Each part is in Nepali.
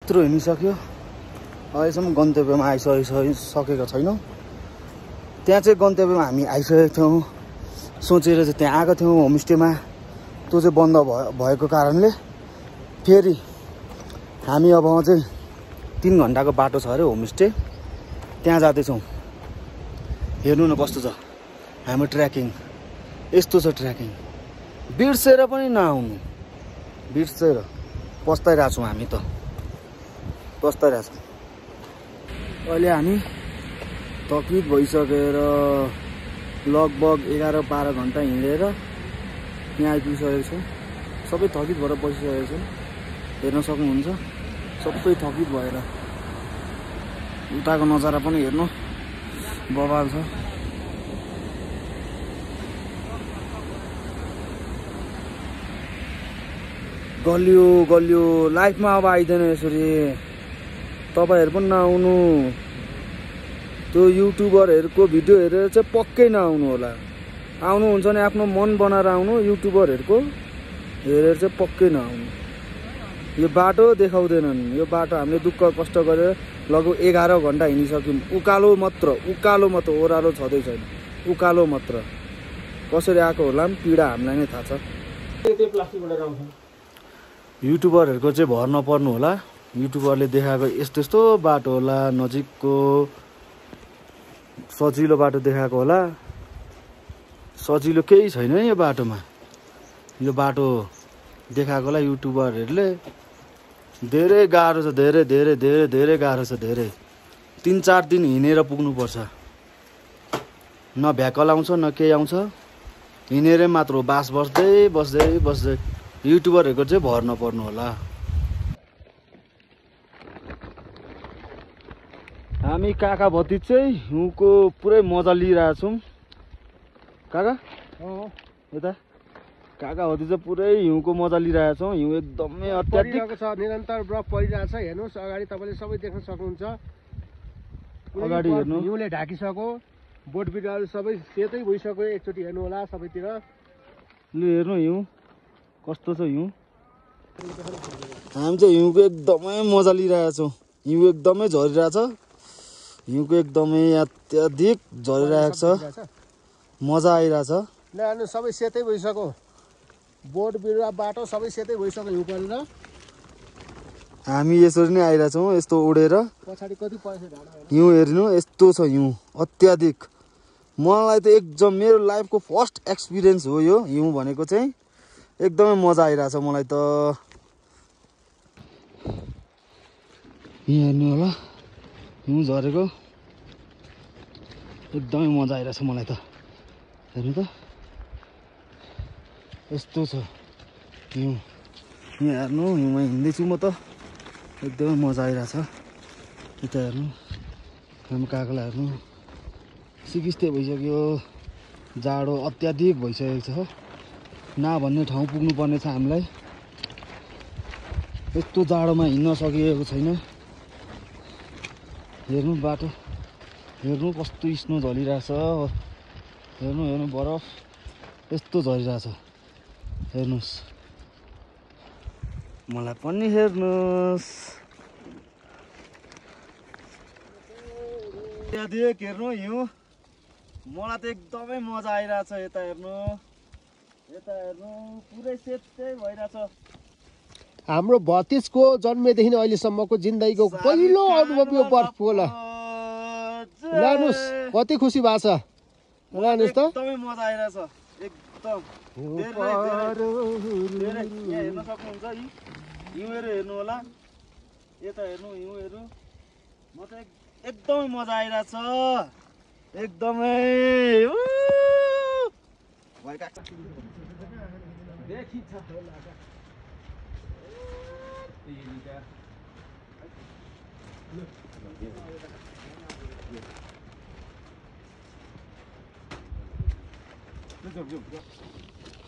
यत्रो हिँडिसक्यो अहिलेसम्म गन्तव्यमा आइसकेका छैनौँ। त्यहाँ चाहिँ गन्तव्यमा हामी आइसकेका थियौँ सोचेर चाहिँ त्यहाँ आएको थियौँ होमस्टेमा, त्यो चाहिँ बन्द भएको कारणले फेरि हामी अब चाहिँ 3 घन्टाको बाटो छ अरे होमस्टे, त्यहाँ जाँदैछौँ। हेर्नु न कस्तो छ हाम्रो ट्रेकिङ, यस्तो छ ट्रेकिङ। बिर्सेर पनि नआउनु, बिर्सेर पस्ताइरहेको छौँ हामी त, पस्ताइरहेको छौँ। अहिले हामी थकित भइसकेर लगभग 11-12 घन्टा हिँडेर यहाँ आइपुगिसकेको छौँ। सबै थकित भएर बसिसकेको छौँ, हेर्न सक्नुहुन्छ सबै थकित भएर। उताको नजारा पनि हेर्नु बवाल छ। गलियो गलियो लाइफमा अब आइदैन यसरी, तपाईहरु पनि नआउनु। त्यो युट्युबरहरुको भिडियो हेरेर चाहिँ पक्कै नआउनु होला। आउनुहुन्छ भने आफ्नो मन बनाएर आउनु, युट्युबरहरुको हेरेर चाहिँ पक्कै नआउनु। यो बाटो देखाउँदैनन्, यो बाटो हामीले दुःख कष्ट गरेर लगभग 11 घन्टा हिँडिसक्यौँ। उकालो मात्र, ओह्रालो छँदै छैन, उकालो मात्र। कसरी आएको होला पीडा हामीलाई नै थाहा छ। युट्युबरहरुको चाहिँ भर नपर्नु होला। युट्युबरले देखाएको यस्तो यस्तो बाटो होला, नजिकको सजिलो बाटो देखाएको होला। सजिलो केही छैन यो बाटोमा। यो बाटो देखाएकोलाई युट्युबरहरुले धेरै गाह्रो छ, धेरै धेरै धेरै धेरै गाह्रो छ। धेरै 3-4 दिन हिँडेर पुग्नुपर्छ। न भ्याकल आउँछ न केही आउँछ, हिँडेरै मात्र हो। बास बस्दै बस्दै बस्दै। युट्युबरहरुको चाहिँ भर नपर्नु होला। हामी काका भतिज चाहिँ हिउँको पुरै मजा लिइरहेछौँ। काका यता काका भतिज चाहिँ पुरै हिउँको मजा लिइरहेछौँ। हिउँ एकदमै अत्याधिक छ, निरन्तर बरफ परिरहेछ। हेर्नुहोस् अगाडि तपाईँले सबै देख्न सक्नुहुन्छ। अगाडि हेर्नु, हिउँले ढाकिसक्यो, बोट बिरुवाहरू सबै सेतै भइसक्यो। एकचोटि हेर्नु होला सबैतिर। लु हेर्नु हिउँ कस्तो छ। हिउँ हामी चाहिँ हिउँको एकदमै मजा लिइरहेछौँ। हिउँ एकदमै झरिरहेछ, हिउँको एकदमै अत्याधिक झरिरहेको छ, मजा आइरहेछ। ल हेर्नु सबै सेतै भइसक्यो, बोट बिरुवा बाटो सबै सेतै भइसक्यो हिउँ परेर। हामी यसरी नै आइरहेछौँ, यस्तो उडेर। पछाडि कति पैसा हिउँ हेर्नु यस्तो छ, हिउँ अत्याधिक। मलाई त एकदम मेरो लाइफको फर्स्ट एक्सपिरियन्स हो यो हिउँ भनेको चाहिँ। एकदमै मजा आइरहेछ मलाई त। यहाँ हेर्नु होला हिउँ झरेको, एकदमै मजा आइरहेछ मलाई त। हेर्नु त यस्तो छ हिउँ। यहाँ हेर्नु हिउँमा हिँड्दैछु म त, एकदमै मजा आइरहेछ। यता हेर्नु हाम्रो काकालाई हेर्नु, सिकिस्ते भइसक्यो, जाडो अत्याधिक भइसकेको छ। नभन्ने ठाउँ पुग्नु पर्ने छ हामीलाई। यस्तो जाडोमा हिँड्न सकिएको छैन। हेर्नु बाटो, हेर्नु कस्तो स्नो झरिरहेछ। हेर्नु हेर्नु बरफ यस्तो झरिरहेछ। हेर्नुहोस्, मलाई पनि हेर्नुहोस्। अत्याधिक हेर्नु हिउँ, मलाई त एकदमै मजा आइरहेछ। यता हेर्नु, यता हेर्नु पुरै सेतै भइरहेछ। हाम्रो भतिजको जन्मेदेखि अहिलेसम्मको जिन्दगीको पहिलो अनुभव यो बर्फको होला। लानुहोस् कति खुसी भएको छ। लानुहोस् त, एकदमै मजा आइरहेछ एकदम। हेर्न सक्नुहुन्छ हिउँहरू हेर्नु होला। यता हेर्नु हिउँहरू, म त एकदमै मजा आइरहेछ एकदमै।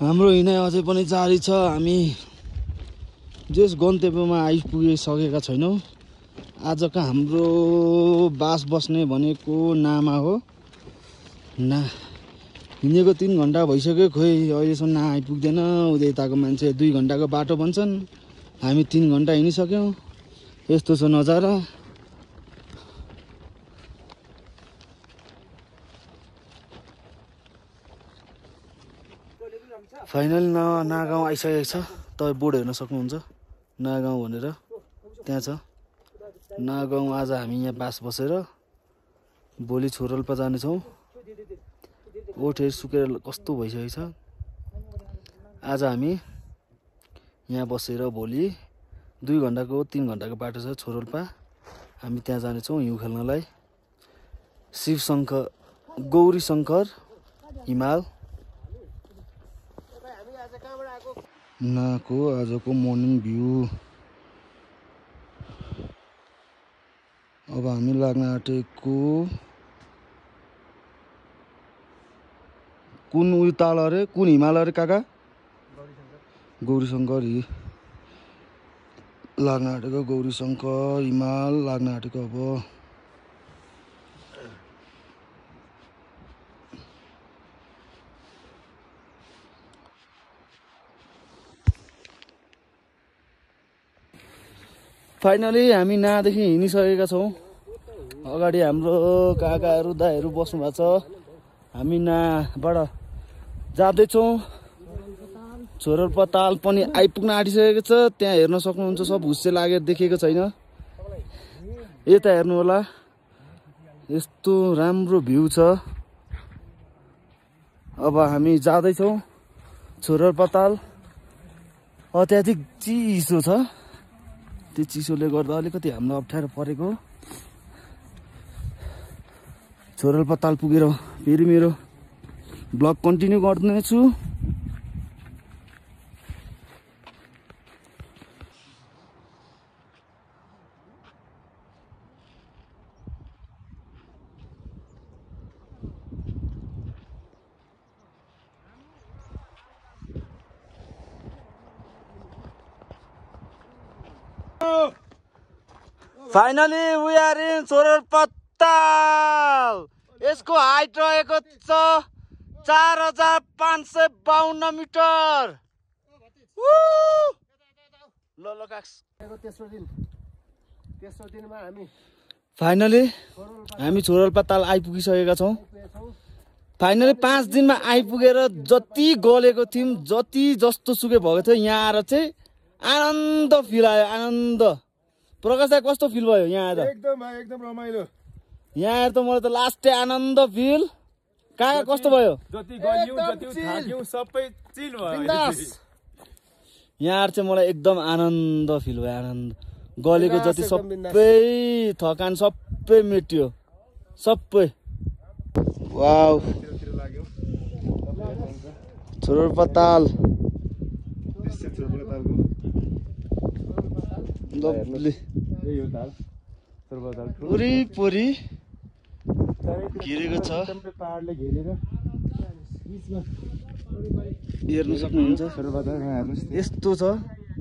हाम्रो हिँडाइ अझै पनि जारी छ। हामी जस गन्तव्यमा आइपुगिसकेका छैनौँ। आजको हाम्रो बास बस्ने भनेको नामा हो। हिँडेको 3 घन्टा भइसक्यो, खोइ अहिलेसम्म आइपुग्दैन। उतैताको मान्छे 2 घन्टाको बाटो भन्छन्, हामी 3 घन्टा हिँडिसक्यौँ। यस्तो छ नजारा। फाइनल नागाउँ आइसकेको छ। तपाईँ बोर्ड हेर्न सक्नुहुन्छ नागाउँ भनेर त्यहाँ छ नागाउँ। आज हामी यहाँ बास बसेर भोलि छोरोल्पा जानेछौँ। ओठेर सुकेर कस्तो भइसकेको छ। आज हामी यहाँ बसेर भोलि 2 घन्टाको 3 घन्टाको बाटो छ छोरोल्पा। हामी त्यहाँ जानेछौँ हिउँ खेल्नलाई। शिवशङ्कर गौरीशङ्कर हिमाल नाको आजको मर्निङ भ्यू। अब हामी लाग्न आँटेको कुन उयो ताल अरे कुन हिमाल अरे काका? गौरीशङ्कर लाग्न आँटेको गौरीशङ्कर हिमाल लाग्न आँटेको। अब फाइनली हामी नादेखि हिँडिसकेका छौँ। अगाडि हाम्रो काकाहरू दाइहरू बस्नु भएको छ। हामी नाबाट जाँदैछौँ। छोरोल्पा ताल पनि आइपुग्न आँटिसकेको छ। त्यहाँ हेर्न सक्नुहुन्छ सब हुस्से लागेर देखेको छैन। यता हेर्नु होला यस्तो राम्रो भ्यू छ। अब हामी जाँदैछौँ छोरोल्पा ताल। अत्याधिक चिसो छ। त्यो चिसोले गर्दा अलिकति हामीलाई अप्ठ्यारो परेको। छोरोल्पा ताल पुगेर फेरि मेरो ब्लग कन्टिन्यू गर्नेछु। फाइनली वी आर इन छोरोल्पा ताल। यसको हाइट रहेको छ 4552 मिटर। ल तेस्रो दिनमा फाइनली हामी छोरोल्पा ताल आइपुगिसकेका छौँ। फाइनली 5 दिनमा आइपुगेर जति गलेको थियौँ जति जस्तो सुकै भएको थियो यहाँ आएर चाहिँ आनन्द फिल आयो। आनन्द। प्रकाश दाइ कस्तो फिल भयो यहाँ आएर? एकदम रमाइलो। यहाँ आएर त मलाई त लास्टै आनन्द फिल। काका कस्तो भयो? जति गलियौ जति थाक्यौ सबै चिल भयो। यहाँ आएर चाहिँ मलाई एकदम आनन्द फिल भयो। आनन्द गलेको जति सबै थकान सबै मेट्यो सबै। वाउ छोरोल्पा ताल वरिपरि घेरेको छ। हेर्नु सक्नुहुन्छ यस्तो छ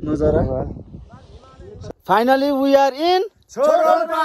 नजारा। Finally we are in छोरोल्पा।